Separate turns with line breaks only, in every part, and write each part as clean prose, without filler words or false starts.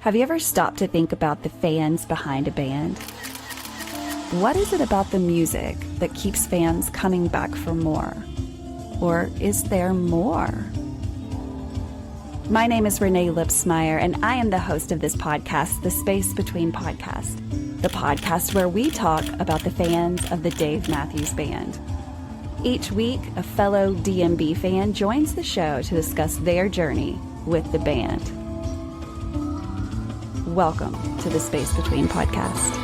Have you ever stopped to think about the fans behind a band? What is it about the music that keeps fans coming back for more? Or is there more? My name is Renae Lipsmeyer, and I am the host of this podcast, The Space Between Podcast, the podcast where we talk about the fans of the Dave Matthews Band. Each week, a fellow DMB fan joins the show to discuss their journey with the band. Welcome to the Space Between Podcast.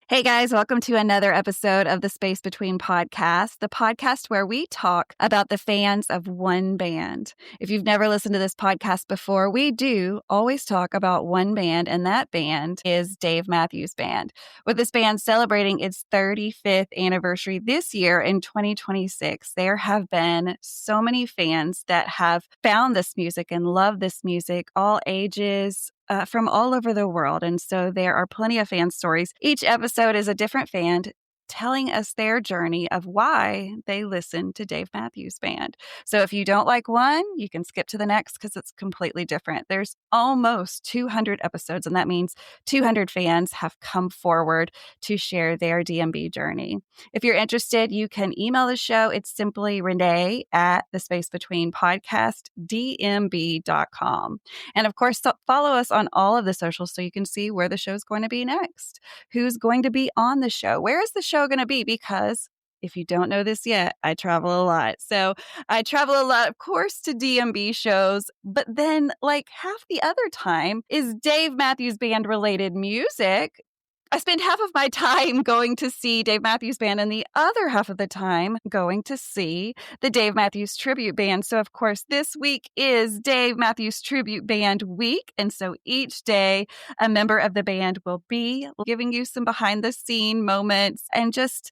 Hey guys, welcome to another episode of the Space Between Podcast, the podcast where we talk about the fans of one band. If you've never listened to this podcast before, we do always talk about one band, and that band is Dave Matthews Band. With this band celebrating its 35th anniversary this year in 2026, there have been so many fans that have found this music and love this music, all ages, from all over the world. And so there are plenty of fan stories. Each episode is a different fan telling us their journey of why they listen to Dave Matthews Band. So if you don't like one, you can skip to the next because it's completely different. There's almost 200 episodes, and that means 200 fans have come forward to share their DMB journey. If you're interested, you can email the show. It's simply Renae at the Space Between Podcast, DMB.com. And of course, follow us on all of the socials so you can see where the show's going to be next, who's going to be on the show, where is the show going to be, because if you don't know this yet, I travel a lot. So I travel a lot, of course, to DMB shows, but then like half the other time is Dave Matthews Band related music. I spend half of my time going to see Dave Matthews Band and the other half of the time going to see the Dave Matthews Tribute Band. So, of course, this week is Dave Matthews Tribute Band week. And so each day, a member of the band will be giving you some behind the scene moments and just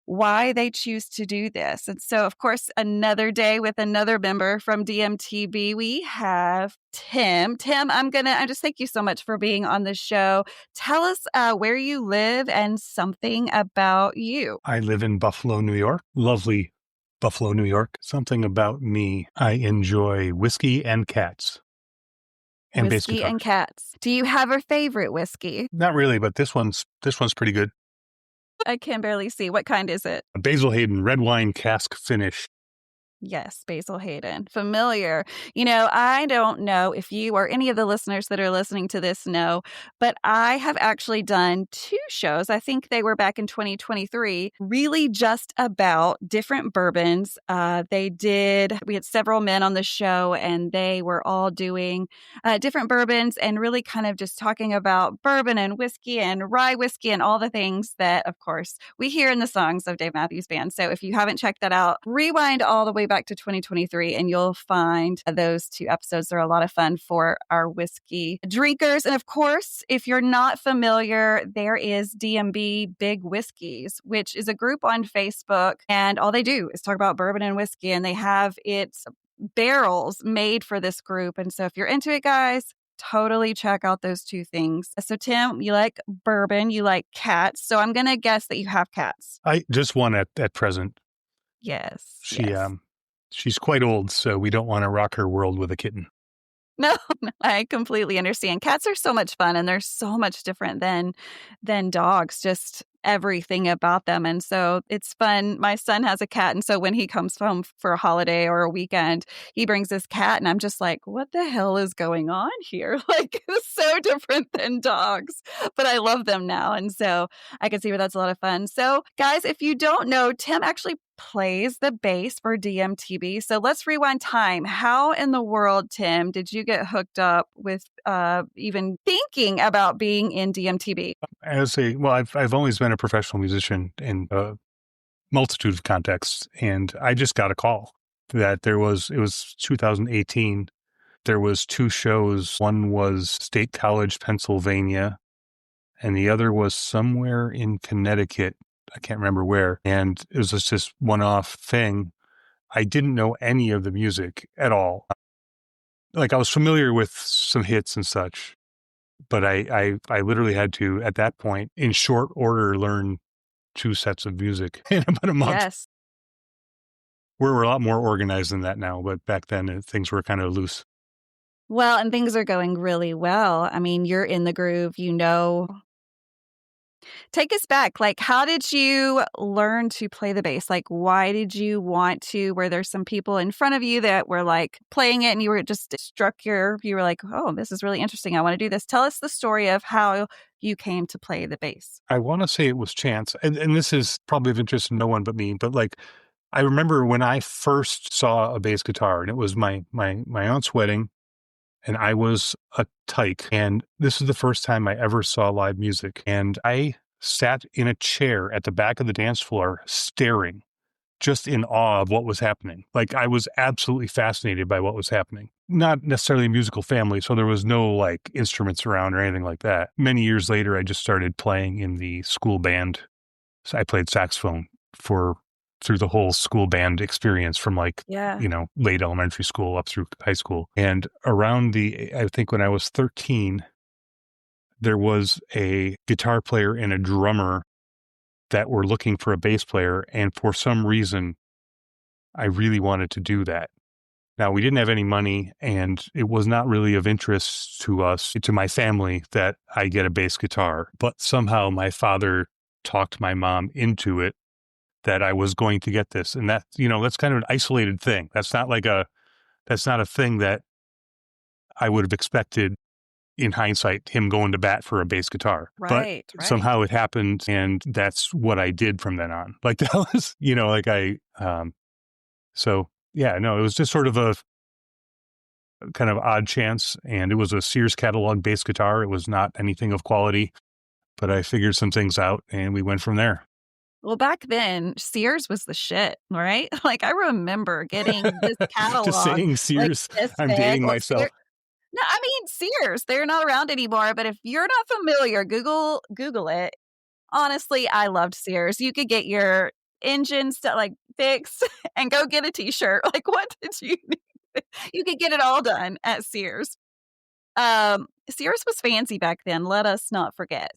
why they choose to do this. And so, of course, another day with another member from DMTB, we have Tim. Tim, I just thank you so much for being on the show. Tell us where you live and something about you.
I live in Buffalo, New York. Lovely Buffalo, New York. Something about me. I enjoy whiskey and cats. And
whiskey and cats. Do you have a favorite whiskey?
Not really, but this one's pretty good.
I can barely see. What kind is it?
A Basil Hayden red wine cask finish.
Yes, Basil Hayden. Familiar. You know, I don't know if you or any of the listeners that are listening to this know, but I have actually done 2 shows. I think they were back in 2023, really just about different bourbons. We had several men on the show, and they were all doing different bourbons and really kind of just talking about bourbon and whiskey and rye whiskey and all the things that, of course, we hear in the songs of Dave Matthews Band. So if you haven't checked that out, rewind all the way back to 2023 and you'll find those 2 episodes. They're a lot of fun for our whiskey drinkers. And of course, if you're not familiar, there is DMB Big Whiskeys, which is a group on Facebook, and all they do is talk about bourbon and whiskey, and they have its barrels made for this group. And so if you're into it, guys, totally check out those 2 things. So Tim, you like bourbon, you like cats. So I'm going to guess that you have cats.
I just one at present.
Yes.
She's quite old, so we don't want to rock her world with a kitten.
No, I completely understand. Cats are so much fun, and they're so much different than dogs, just everything about them. And so it's fun. My son has a cat, and so when he comes home for a holiday or a weekend, he brings his cat, and I'm just like, what the hell is going on here? Like, it's so different than dogs, but I love them now. And so I can see where that's a lot of fun. So guys, if you don't know, Tim actually plays the bass for DMTB. So let's rewind time. How in the world, Tim, did you get hooked up with even thinking about being in DMTB?
I've always been a professional musician in a multitude of contexts, and I just got a call that it was 2018. There was 2 shows. One was State College, Pennsylvania, and the other was somewhere in Connecticut. I can't remember where. And it was just this one-off thing. I didn't know any of the music at all. Like, I was familiar with some hits and such, but I literally had to, at that point, in short order, learn 2 sets of music in about a month.
Yes.
We're a lot more organized than that now, but back then things were kind of loose.
Well, and things are going really well. I mean, you're in the groove, Take us back. Like, how did you learn to play the bass? Like, why did you want to? Were there some people in front of you that were like playing it and you were just you were like, oh, this is really interesting. I want to do this. Tell us the story of how you came to play the bass.
I want to say it was chance. And this is probably of interest to no one but me, but like, I remember when I first saw a bass guitar, and it was my aunt's wedding, and I was a tyke. And this is the first time I ever saw live music. And I sat in a chair at the back of the dance floor, staring, just in awe of what was happening. Like, I was absolutely fascinated by what was happening. Not necessarily a musical family, so there was no like instruments around or anything like that. Many years later, I just started playing in the school band. So I played saxophone through the whole school band experience from like, late elementary school up through high school. And I think when I was 13, there was a guitar player and a drummer that were looking for a bass player. And for some reason, I really wanted to do that. Now, we didn't have any money, and it was not really of interest to my family, that I get a bass guitar. But somehow my father talked my mom into it, that I was going to get this. And that, that's kind of an isolated thing. That's not a thing that I would have expected in hindsight, him going to bat for a bass guitar.
Right.
But somehow it happened, and that's what I did from then on. Like, that was, it was just sort of a kind of odd chance. And it was a Sears catalog bass guitar. It was not anything of quality, but I figured some things out and we went from there.
Well, back then, Sears was the shit, right? Like, I remember getting this catalog.
Just saying Sears, like, I'm dating myself.
No, I mean, Sears, they're not around anymore, but if you're not familiar, Google it. Honestly, I loved Sears. You could get your engine fixed and go get a t-shirt. Like, what did you need? You could get it all done at Sears. Sears was fancy back then. Let us not forget.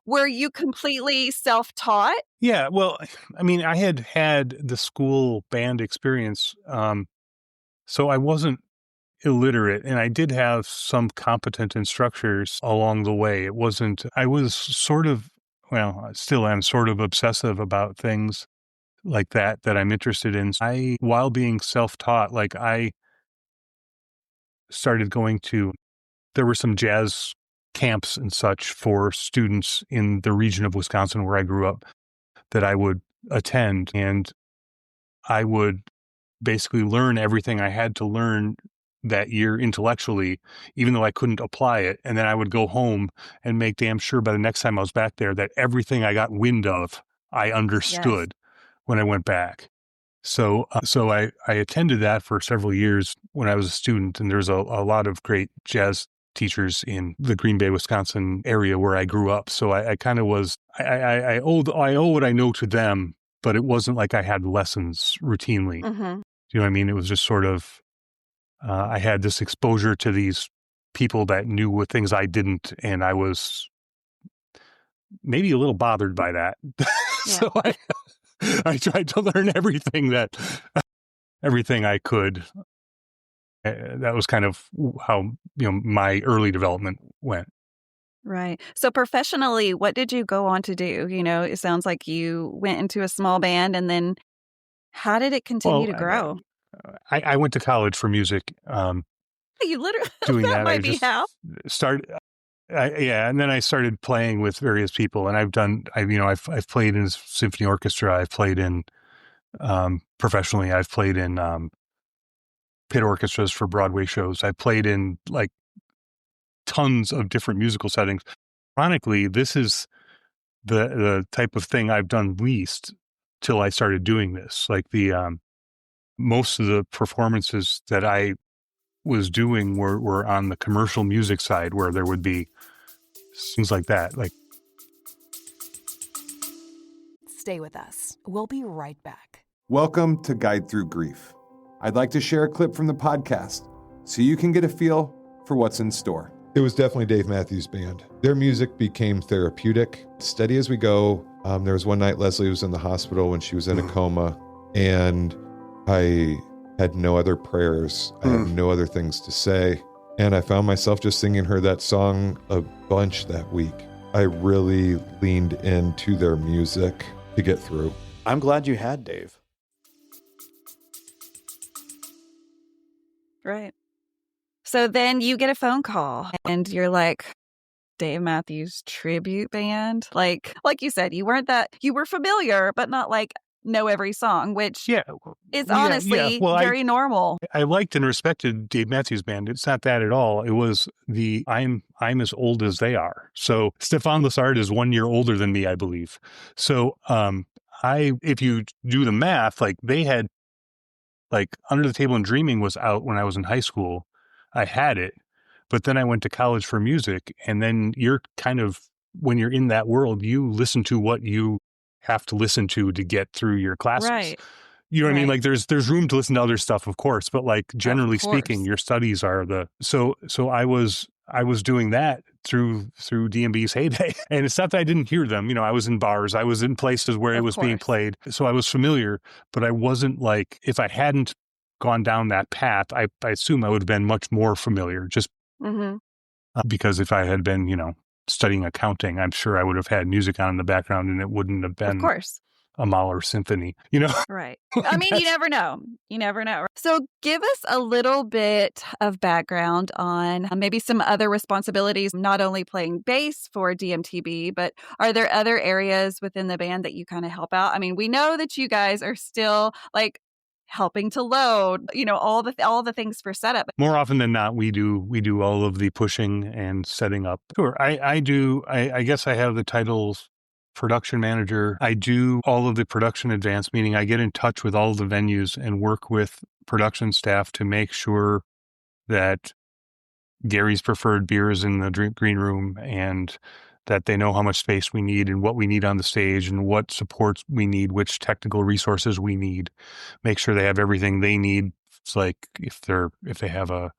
Were you completely self-taught?
Yeah, well, I mean, I had the school band experience, so I wasn't illiterate, and I did have some competent instructors along the way. I was I still am sort of obsessive about things like that I'm interested in. While being self-taught, like, I started there were some jazz camps and such for students in the region of Wisconsin where I grew up that I would attend, and I would basically learn everything I had to learn that year intellectually, even though I couldn't apply it. And then I would go home and make damn sure by the next time I was back there that everything I got wind of, I understood when I went back. So I attended that for several years when I was a student, and there's a lot of great jazz teachers in the Green Bay, Wisconsin area where I grew up. So I kind of was, I owe what I know to them, but it wasn't like I had lessons routinely.
Mm-hmm.
You know what I mean? It was just sort of, I had this exposure to these people that knew what things I didn't, and I was maybe a little bothered by that. Yeah. So I tried to learn everything I could. That was kind of how, my early development went.
Right. So professionally, what did you go on to do? It sounds like you went into a small band, and then how did it continue to grow?
I went to college for music.
You literally
doing
that
that
might be how.
And then I started playing with various people, and I've played in symphony orchestra. I've played in professionally. I've played in pit orchestras for Broadway shows. I played in like tons of different musical settings. Ironically, this is the type of thing I've done least till I started doing this. Like most of the performances that I was doing were on the commercial music side, where there would be things like that. Like,
stay with us. We'll be right back.
Welcome to Guide Through Grief. I'd like to share a clip from the podcast so you can get a feel for what's in store.
It was definitely Dave Matthews Band. Their music became therapeutic. Steady as we go. There was one night Leslie was in the hospital when she was in a coma, and I had no other prayers. I had no other things to say. And I found myself just singing her that song a bunch that week. I really leaned into their music to get through.
I'm glad you had Dave.
Right. So then you get a phone call and you're like, Dave Matthews tribute band. Like you said, you were familiar, but not like know every song, which is honestly very normal.
I liked and respected Dave Matthews Band. It's not that at all. It was I'm as old as they are. So Stefan Lessard is 1 year older than me, I believe. So if you do the math, like they had, like Under the Table and Dreaming was out when I was in high school. I had it, but then I went to college for music, and then you're kind of, when you're in that world, you listen to what you have to listen to get through your classes.
Right.
You know what I mean? Like there's room to listen to other stuff, of course, but like generally speaking, your studies are so I was doing that through DMB's heyday. And it's not that I didn't hear them. You know, I was in bars, I was in places where it was being played. So I was familiar, but I wasn't like, if I hadn't gone down that path, I assume I would have been much more familiar just because if I had been, studying accounting, I'm sure I would have had music on in the background and it wouldn't have been a Mahler symphony,
Right. I mean, you never know. You never know. So give us a little bit of background on maybe some other responsibilities, not only playing bass for DMTB, but are there other areas within the band that you kind of help out? I mean, we know that you guys are still like helping to load, all the things for setup.
More often than not, we do all of the pushing and setting up. Sure. I guess I have the titles production manager. I do all of the production advance, meaning I get in touch with all of the venues and work with production staff to make sure that Gary's preferred beer is in the green room and that they know how much space we need and what we need on the stage and what supports we need, which technical resources we need. Make sure they have everything they need. It's like if they have a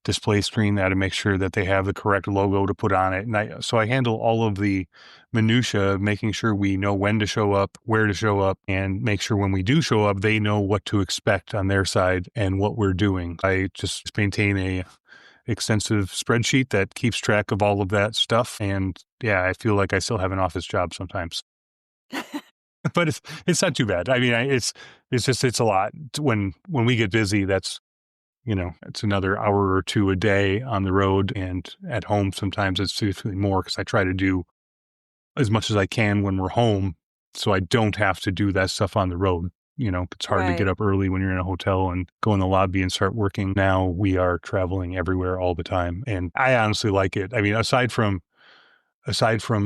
display screen, that to make sure that they have the correct logo to put on it. And so I handle all of the minutia, making sure we know when to show up, where to show up, and make sure when we do show up, they know what to expect on their side and what we're doing. I just maintain a extensive spreadsheet that keeps track of all of that stuff. And yeah, I feel like I still have an office job sometimes. But it's not too bad. I mean, it's a lot. When we get busy, that's, it's another hour or two a day on the road, and at home sometimes it's significantly more because I try to do as much as I can when we're home so I don't have to do that stuff on the road. It's hard to get up early when you're in a hotel and go in the lobby and start working. Now we are traveling everywhere all the time, and I honestly like it. I mean, aside from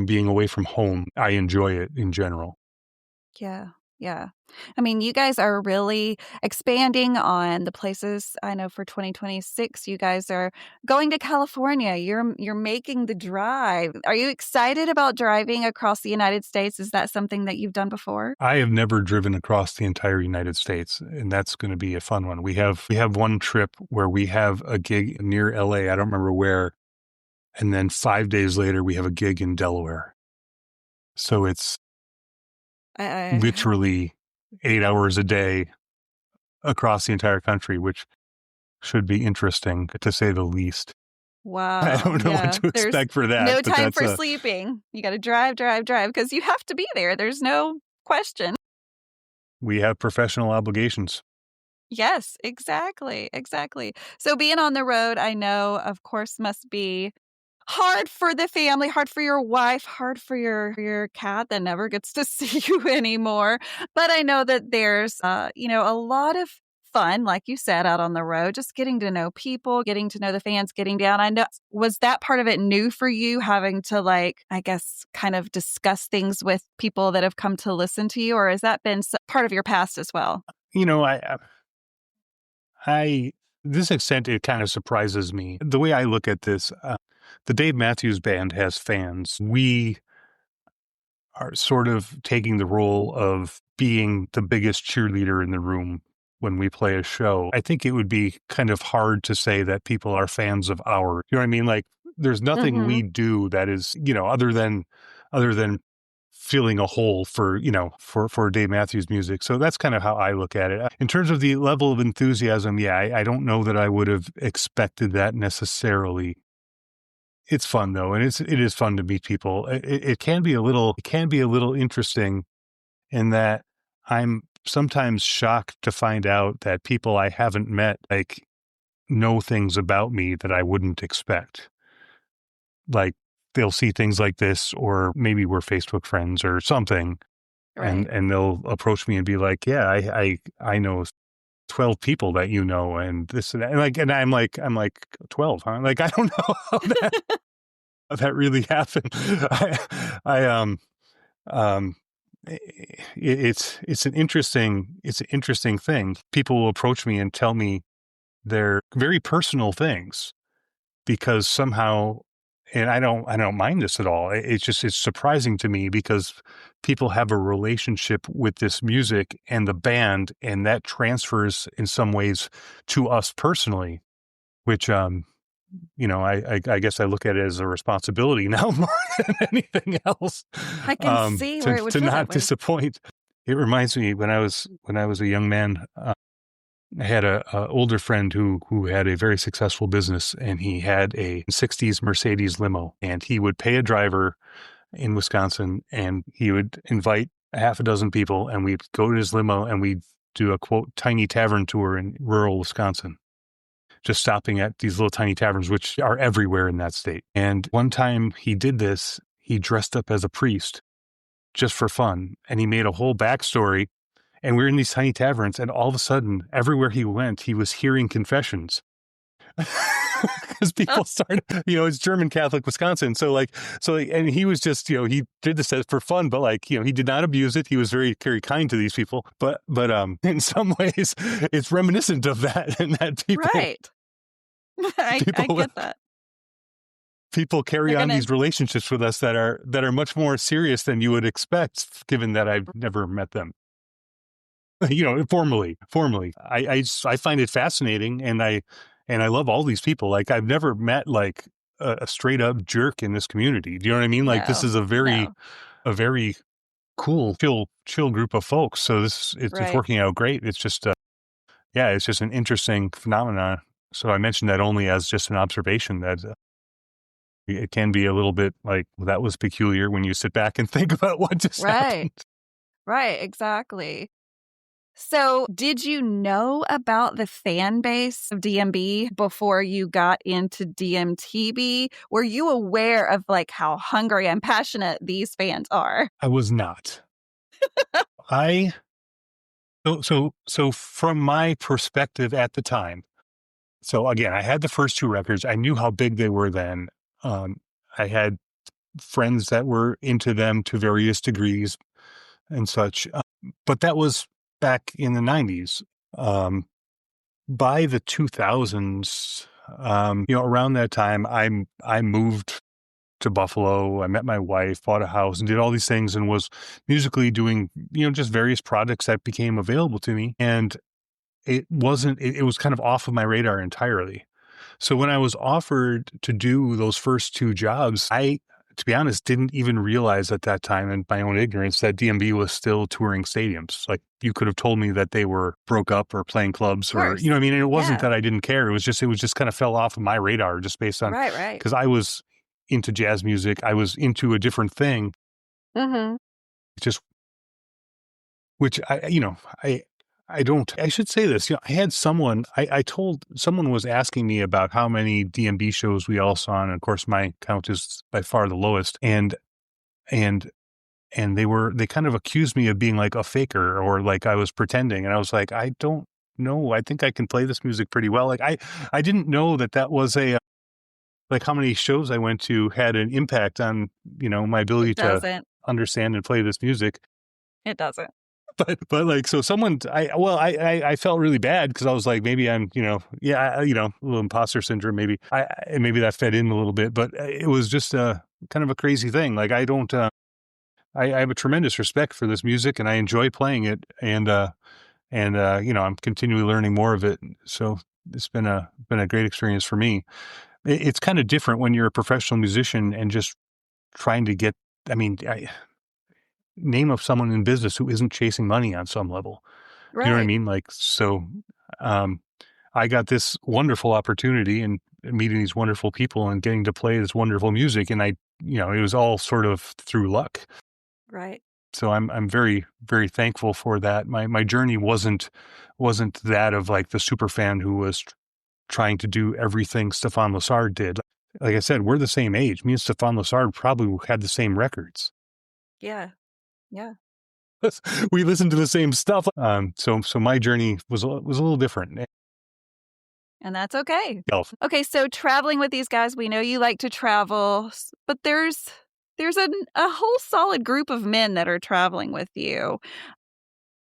being away from home, I enjoy it in general.
Yeah. Yeah. I mean, you guys are really expanding on the places. I know for 2026, you guys are going to California. You're making the drive. Are you excited about driving across the United States? Is that something that you've done before?
I have never driven across the entire United States, and that's going to be a fun one. We have one trip where we have a gig near LA. I don't remember where. And then 5 days later, we have a gig in Delaware. So it's literally 8 hours a day across the entire country, which should be interesting to say the least.
Wow.
I don't know what to expect for that.
No time for sleeping. You got to drive because you have to be there. There's no question.
We have professional obligations.
Yes, exactly. So being on the road, I know, of course, must be hard for the family, hard for your wife, hard for your cat that never gets to see you anymore. But I know that there's, a lot of fun, like you said, out on the road, just getting to know people, getting to know the fans, getting down. I know, was that part of it new for you, having to I guess, kind of discuss things with people that have come to listen to you, or has that been part of your past as well?
This extent, it kind of surprises me. The way I look at this, the Dave Matthews Band has fans. We are sort of taking the role of being the biggest cheerleader in the room when we play a show. I think it would be kind of hard to say that people are fans of ours. You know what I mean? Like, there's nothing we do that is, other than filling a hole for Dave Matthews music. So that's kind of how I look at it. In terms of the level of enthusiasm, I don't know that I would have expected that necessarily. It's fun though, and it is fun to meet people. It can be a little interesting in that I'm sometimes shocked to find out that people I haven't met know things about me that I wouldn't expect. Like they'll see things like this, or maybe we're Facebook friends or something,
Right.
and they'll approach me and be like, "Yeah, I know 12 people that you know, and this and that." And I'm like 12, huh? Like I don't know how that really happened. It's an interesting thing. People will approach me and tell me their very personal things because somehow, and I don't mind this at all. It's surprising to me because people have a relationship with this music and the band, and that transfers in some ways to us personally, which I guess I look at it as a responsibility now more than anything else.
I can see where it would
to
feel that
not
way.
disappoint. It reminds me when I was a young man, I had a older friend who had a very successful business, and he had a '60s Mercedes limo, and he would pay a driver in Wisconsin, and he would invite a half a dozen people, and we'd go to his limo, and we'd do a quote tiny tavern tour in rural Wisconsin, just stopping at these little tiny taverns, which are everywhere in that state. And one time he did this, he dressed up as a priest just for fun, and he made a whole backstory. And we're in these tiny taverns, and all of a sudden, everywhere he went, he was hearing confessions. Because people started, it's German Catholic Wisconsin. And he was just, he did this for fun, but he did not abuse it. He was very, very kind to these people. But in some ways, it's reminiscent of that, and that people,
Right. I get that.
People carry on these relationships with us that are much more serious than you would expect, given that I've never met them. Formally, I find it fascinating, and I love all these people. Like I've never met a straight up jerk in this community. Do you know what I mean? Like this is a very cool, chill group of folks. So it's working out great. It's just, it's just an interesting phenomenon. So I mentioned that only as just an observation that it can be a little bit like, well, that was peculiar when you sit back and think about what just happened.
Right, exactly. So did you know about the fan base of DMB before you got into DMTB? Were you aware of how hungry and passionate these fans are?
I was not. So from my perspective at the time, so again, I had the first two records. I knew how big they were then. I had friends that were into them to various degrees and such. But that was back in the 90s. By the 2000s, around that time, I moved to Buffalo. I met my wife, bought a house, and did all these things, and was musically doing, just various projects that became available to me. And it was kind of off of my radar entirely. So when I was offered to do those first two jobs, I, to be honest, didn't even realize at that time, in my own ignorance, that DMB was still touring stadiums. Like you could have told me that they were broke up or playing clubs, or And it wasn't that I didn't care. It was just kind of fell off of my radar just based on
right.
Because I was into jazz music, I was into a different thing.
Mm-hmm.
I should say this, I had someone, someone was asking me about how many DMB shows we all saw, and of course my count is by far the lowest. And they kind of accused me of being like a faker, or like I was pretending. And I was like, I don't know. I think I can play this music pretty well. Like I didn't know that was how many shows I went to had an impact on, my ability to understand and play this music.
It doesn't.
But so someone, I felt really bad because I was like, maybe I'm, a little imposter syndrome, maybe maybe that fed in a little bit, but it was just kind of a crazy thing. Like I don't, I have a tremendous respect for this music, and I enjoy playing it, and I'm continually learning more of it. So it's been a great experience for me. It's kind of different when you're a professional musician and just trying to get, name of someone in business who isn't chasing money on some level.
Right.
You know what I mean? Like, so I got this wonderful opportunity and meeting these wonderful people and getting to play this wonderful music. And it was all sort of through luck.
Right.
So I'm very, very thankful for that. My journey wasn't that of like the super fan who was trying to do everything Stefan Lessard did. Like I said, we're the same age. Me and Stefan Lessard probably had the same records.
Yeah. Yeah.
We listened to the same stuff. So my journey was a little different.
And that's okay.
Elf.
Okay, so traveling with these guys, we know you like to travel, but there's a whole solid group of men that are traveling with you.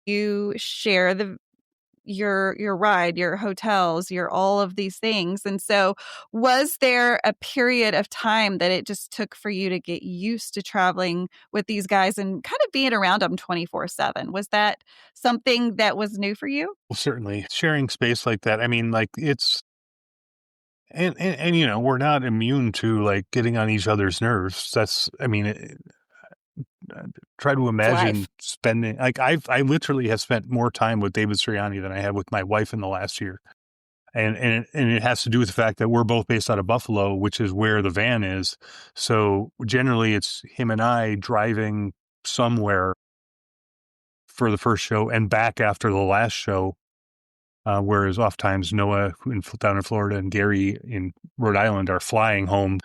You share your ride, your hotels, your all of these things. And so was there a period of time that it just took for you to get used to traveling with these guys and kind of being around them 24/7? Was that something that was new for you?
Well, certainly sharing space like that. I mean, like it's, and we're not immune to like getting on each other's nerves. That's, I mean, try to imagine spending, like I literally have spent more time with David Sirianni than I have with my wife in the last year. And it has to do with the fact that we're both based out of Buffalo, which is where the van is. So generally it's him and I driving somewhere for the first show and back after the last show. Whereas oftentimes Noah down in Florida and Gary in Rhode Island are flying home.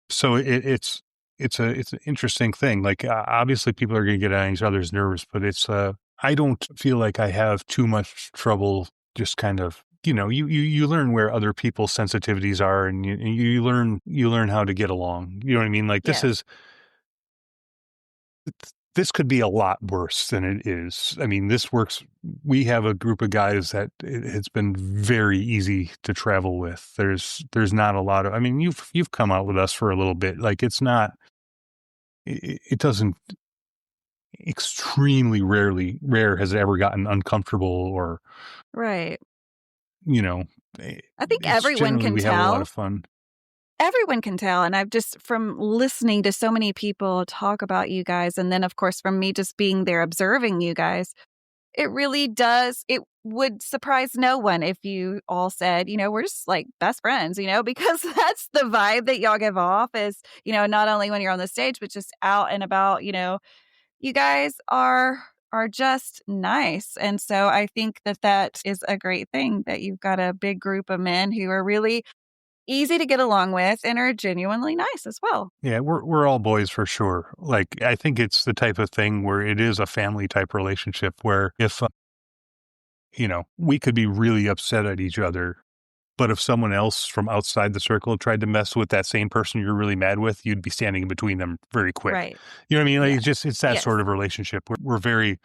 So it's an interesting thing. Like obviously people are going to get on each other's nerves, but it's I don't feel like I have too much trouble just kind of, you learn where other people's sensitivities are and you learn how to get along. You know what I mean? Like this could be a lot worse than it is. I mean, this works. We have a group of guys that it's been very easy to travel with. There's not a lot of, I mean, you've come out with us for a little bit. Like it doesn't extremely rare has it ever gotten uncomfortable or,
Right.
I
think everyone can
we
tell.
have a lot of fun.
Everyone can tell. And I've just, from listening to so many people talk about you guys, and then of course from me just being there observing you guys, it really does. It would surprise no one if you all said, we're just like best friends, because that's the vibe that y'all give off is, not only when you're on the stage, but just out and about, you guys are just nice. And so I think that is a great thing that you've got a big group of men who are really easy to get along with and are genuinely nice as well.
Yeah, we're all boys for sure. Like, I think it's the type of thing where it is a family type relationship where if, we could be really upset at each other, but if someone else from outside the circle tried to mess with that same person you're really mad with, you'd be standing in between them very quick.
Right.
You know what I mean? Like
Yeah.
it's that sort of relationship. We're very,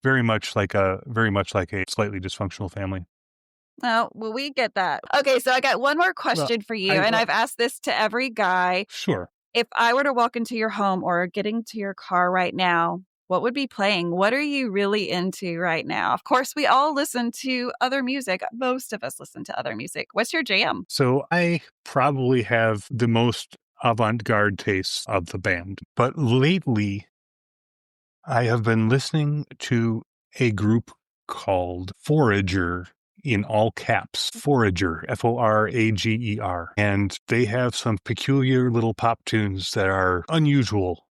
very much like a slightly dysfunctional family.
Oh, well, we get that. Okay, so I got one more question for you, and I've asked this to every guy.
Sure.
If I were to walk into your home or getting to your car right now, what would be playing? What are you really into right now? Of course, we all listen to other music. Most of us listen to other music. What's your jam?
So I probably have the most avant-garde tastes of the band, but lately I have been listening to a group called Forager, in all caps, Forager, Forager. And they have some peculiar little pop tunes that are unusual,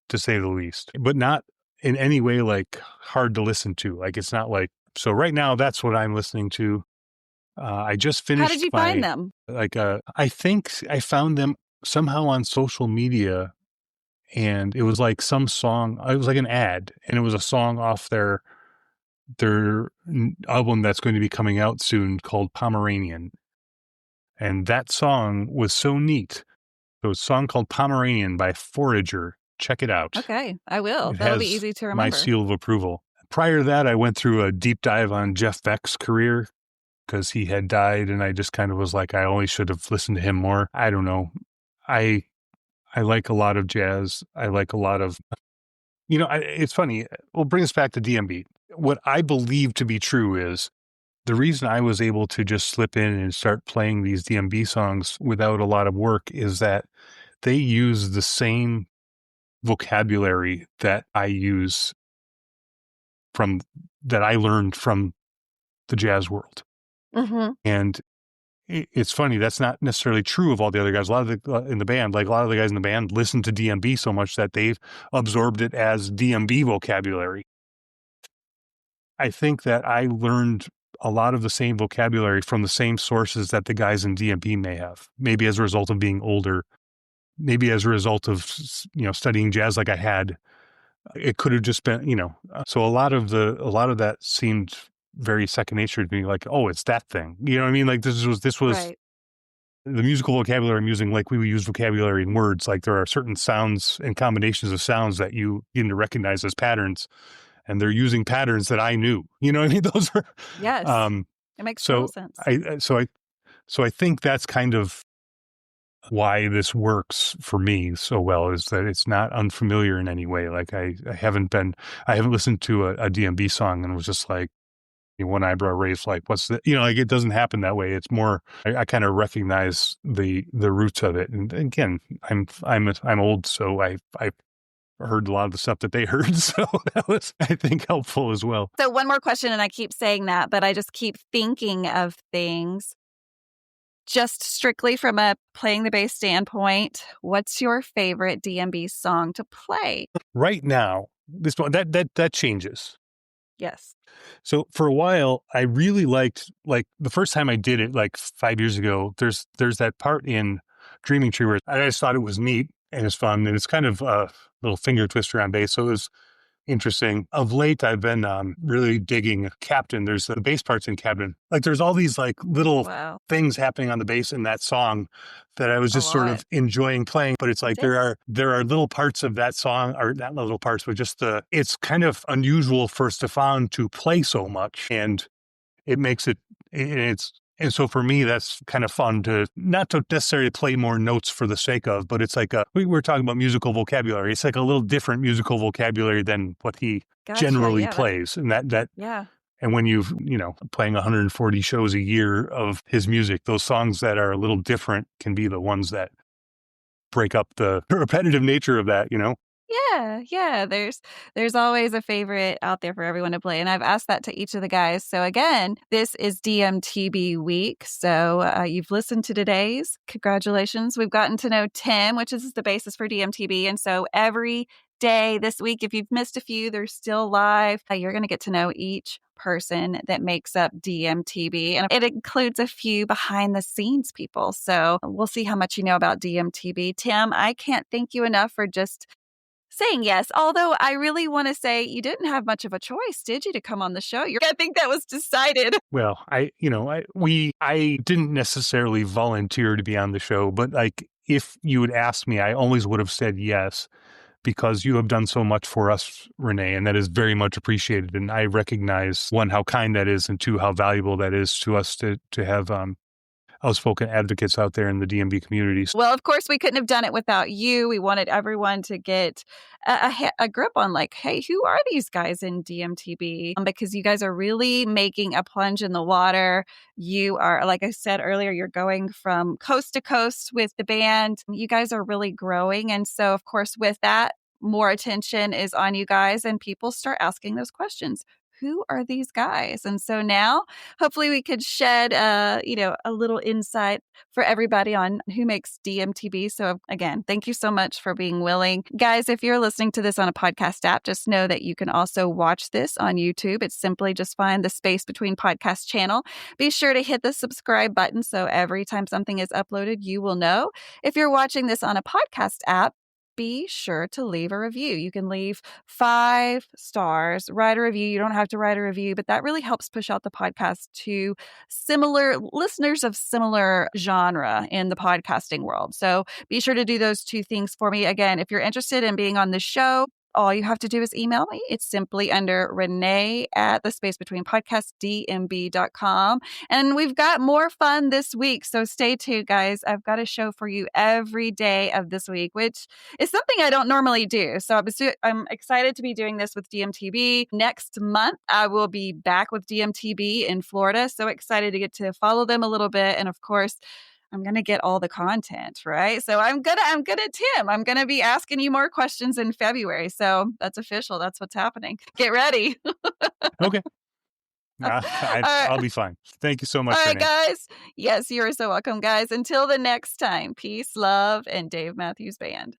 to say the least, but not in any way like hard to listen to. Like it's not like, so right now that's what I'm listening to. I just finished.
How did you find them?
Like, I think I found them somehow on social media, and it was like some song. It was like an ad, and it was a song off their album that's going to be coming out soon called Pomeranian. And that song was so neat. So it's a song called Pomeranian by Forager. Check it out.
Okay, I will.
It
That'll be
has
easy to remember.
my seal of approval. Prior to that, I went through a deep dive on Jeff Beck's career because he had died, and I just kind of was like, I always should have listened to him more. I don't know. I like a lot of jazz. I like a lot of, it's funny. We'll bring us back to DMB. What I believe to be true is the reason I was able to just slip in and start playing these DMB songs without a lot of work is that they use the same vocabulary that I use that I learned from the jazz world.
Mm-hmm.
And it's funny, that's not necessarily true of all the other guys. A lot of the in the band, like a lot of the guys in the band listen to DMB so much that they've absorbed it as DMB vocabulary. I think that I learned a lot of the same vocabulary from the same sources that the guys in DMB may have, maybe as a result of being older, maybe as a result of, studying jazz like I had. It could have just been, so a lot of that seemed very second nature to me, like, oh, it's that thing. You know what I mean? Like this was
Right.
the musical vocabulary I'm using, like we would use vocabulary in words. Like there are certain sounds and combinations of sounds that you begin to recognize as patterns, and they're using patterns that I knew. You know what I mean? Those are
Yes. It makes
so
total sense.
I think that's kind of why this works for me so well, is that it's not unfamiliar in any way. Like I haven't listened to a DMB song and was just like, one eyebrow raised, like, what's the, like, it doesn't happen that way. It's more, I kind of recognize the roots of it. And again, I'm old, so I heard a lot of the stuff that they heard. So that was, I think, helpful as well.
So one more question, and I keep saying that, but I just keep thinking of things. Just strictly from a playing the bass standpoint, what's your favorite DMB song to play?
Right now, this one, that changes.
Yes.
So for a while, I really liked, like the first time I did it, like 5 years ago, there's that part in Dreaming Tree where I just thought it was neat and it's fun. And it's kind of a little finger twister on bass. So it was interesting. Of late, I've been really digging Captain. There's the bass parts in Captain. Like there's all these like little things happening on the bass in that song that I was just sort of enjoying playing. But it's like there are little parts of that song, or not little parts, but just it's kind of unusual for Stefan to play so much, and it makes it, and so for me, that's kind of fun to not to necessarily play more notes for the sake of, but it's like we were talking about musical vocabulary. It's like a little different musical vocabulary than what he generally plays. And and when playing 140 shows a year of his music, those songs that are a little different can be the ones that break up the repetitive nature of that,
Yeah. There's always a favorite out there for everyone to play. And I've asked that to each of the guys. So again, this is DMTB week. So you've listened to today's. Congratulations. We've gotten to know Tim, which is the bassist for DMTB. And so every day this week, if you've missed a few, they're still live. You're going to get to know each person that makes up DMTB. And it includes a few behind the scenes people. So we'll see how much you know about DMTB. Tim, I can't thank you enough for just saying yes. Although I really want to say you didn't have much of a choice, did you, to come on the show? I think that was decided.
Well, I didn't necessarily volunteer to be on the show, but like if you had asked me, I always would have said yes, because you have done so much for us, Renae, and that is very much appreciated. And I recognize, one, how kind that is, and two, how valuable that is to us to have outspoken advocates out there in the DMB communities.
Well, of course, we couldn't have done it without you. We wanted everyone to get a grip on, like, hey, who are these guys in DMTB? Because you guys are really making a plunge in the water. You are, like I said earlier, you're going from coast to coast with the band. You guys are really growing. And so, of course, with that, more attention is on you guys, and people start asking those questions. Who are these guys? And so now, hopefully we could shed, a little insight for everybody on who makes DMTB. So again, thank you so much for being willing. Guys, if you're listening to this on a podcast app, just know that you can also watch this on YouTube. It's simply just find the Space Between Podcast channel. Be sure to hit the subscribe button so every time something is uploaded, you will know. If you're watching this on a podcast app, be sure to leave a review. You can leave 5 stars, write a review. You don't have to write a review, but that really helps push out the podcast to similar listeners of similar genre in the podcasting world. So be sure to do those 2 things for me. Again, if you're interested in being on the show, all you have to do is email me. It's simply under Renae at the Space Between Podcast, DMB.com. And we've got more fun this week. So stay tuned, guys. I've got a show for you every day of this week, which is something I don't normally do. So I'm excited to be doing this with DMTB. Next month, I will be back with DMTB in Florida. So excited to get to follow them a little bit. And of course, I'm going to get all the content, right? So I'm good at Tim. I'm going to be asking you more questions in February. So that's official. That's what's happening. Get ready.
Okay.
Right.
I'll be fine. Thank you so much.
All right,
Renae.
guys. Yes, you are so welcome, guys. Until the next time, peace, love, and Dave Matthews Band.